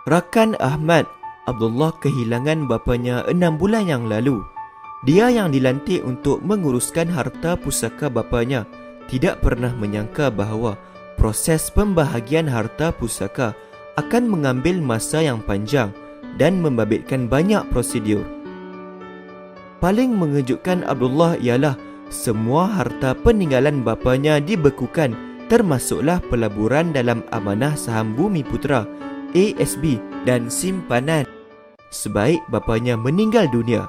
Rakan Ahmad, Abdullah kehilangan bapanya 6 bulan yang lalu. Dia yang dilantik untuk menguruskan harta pusaka bapanya tidak pernah menyangka bahawa proses pembahagian harta pusaka akan mengambil masa yang panjang dan membabitkan banyak prosedur. Paling mengejutkan Abdullah ialah semua harta peninggalan bapanya dibekukan, termasuklah pelaburan dalam Amanah Saham Bumi Putra ASB dan simpanan sebaik bapanya meninggal dunia.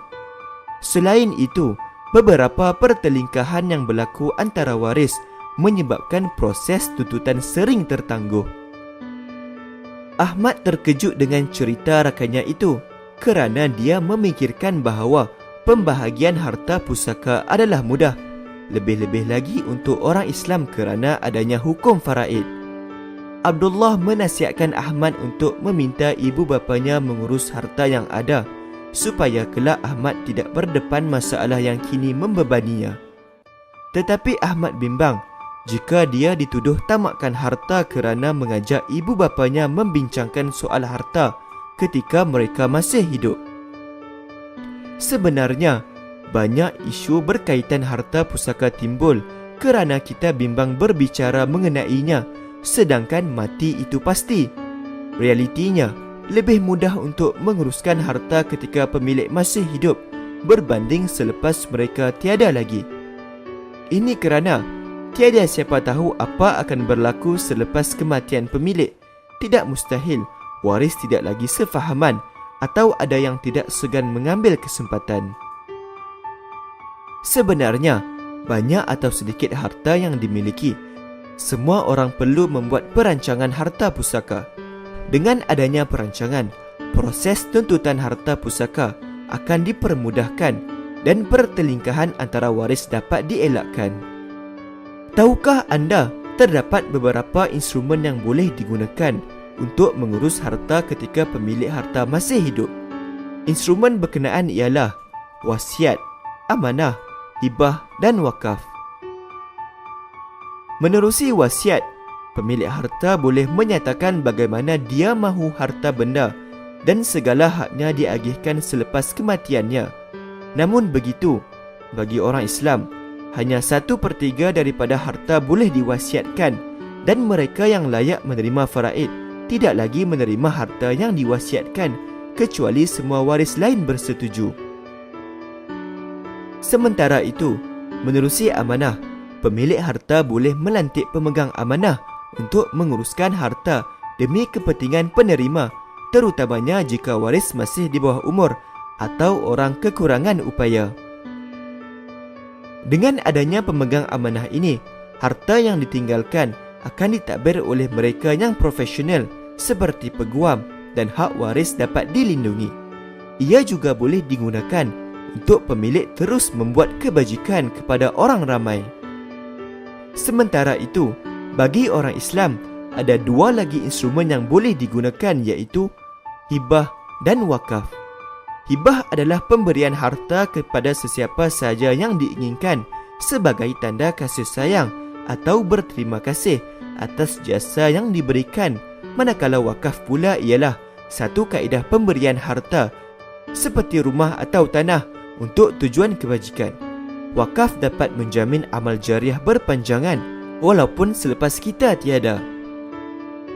Selain itu, beberapa pertelingkahan yang berlaku antara waris menyebabkan proses tuntutan sering tertangguh. Ahmad terkejut dengan cerita rakannya itu kerana dia memikirkan bahawa pembahagian harta pusaka adalah mudah, lebih-lebih lagi untuk orang Islam kerana adanya hukum faraid. Abdullah menasihatkan Ahmad untuk meminta ibu bapanya mengurus harta yang ada supaya kelak Ahmad tidak berdepan masalah yang kini membebaninya. Tetapi Ahmad bimbang jika dia dituduh tamakkan harta kerana mengajak ibu bapanya membincangkan soal harta ketika mereka masih hidup. Sebenarnya, banyak isu berkaitan harta pusaka timbul kerana kita bimbang berbicara mengenainya, sedangkan mati itu pasti. Realitinya, lebih mudah untuk menguruskan harta ketika pemilik masih hidup berbanding selepas mereka tiada lagi. Ini kerana tiada siapa tahu apa akan berlaku selepas kematian pemilik. Tidak mustahil waris tidak lagi sefahaman atau ada yang tidak segan mengambil kesempatan. Sebenarnya, banyak atau sedikit harta yang dimiliki, semua orang perlu membuat perancangan harta pusaka. Dengan adanya perancangan, proses tuntutan harta pusaka akan dipermudahkan dan pertelingkahan antara waris dapat dielakkan. Tahukah anda terdapat beberapa instrumen yang boleh digunakan untuk mengurus harta ketika pemilik harta masih hidup? Instrumen berkenaan ialah wasiat, amanah, hibah dan wakaf. Menerusi wasiat, pemilik harta boleh menyatakan bagaimana dia mahu harta benda dan segala haknya diagihkan selepas kematiannya. Namun begitu, bagi orang Islam, hanya 1/3 daripada harta boleh diwasiatkan dan mereka yang layak menerima faraid tidak lagi menerima harta yang diwasiatkan kecuali semua waris lain bersetuju. Sementara itu, menerusi amanah, pemilik harta boleh melantik pemegang amanah untuk menguruskan harta demi kepentingan penerima, terutamanya jika waris masih di bawah umur atau orang kekurangan upaya. Dengan adanya pemegang amanah ini, harta yang ditinggalkan akan ditadbir oleh mereka yang profesional seperti peguam dan hak waris dapat dilindungi. Ia juga boleh digunakan untuk pemilik terus membuat kebajikan kepada orang ramai. Sementara itu, bagi orang Islam, ada 2 lagi instrumen yang boleh digunakan iaitu hibah dan wakaf. Hibah adalah pemberian harta kepada sesiapa sahaja yang diinginkan sebagai tanda kasih sayang atau berterima kasih atas jasa yang diberikan, manakala wakaf pula ialah satu kaedah pemberian harta seperti rumah atau tanah untuk tujuan kebajikan. Wakaf dapat menjamin amal jariah berpanjangan walaupun selepas kita tiada.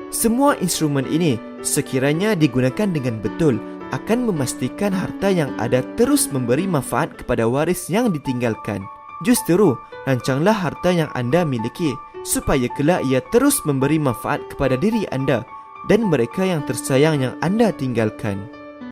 Semua instrumen ini sekiranya digunakan dengan betul akan memastikan harta yang ada terus memberi manfaat kepada waris yang ditinggalkan. Justeru, rancanglah harta yang anda miliki supaya kelak ia terus memberi manfaat kepada diri anda dan mereka yang tersayang yang anda tinggalkan.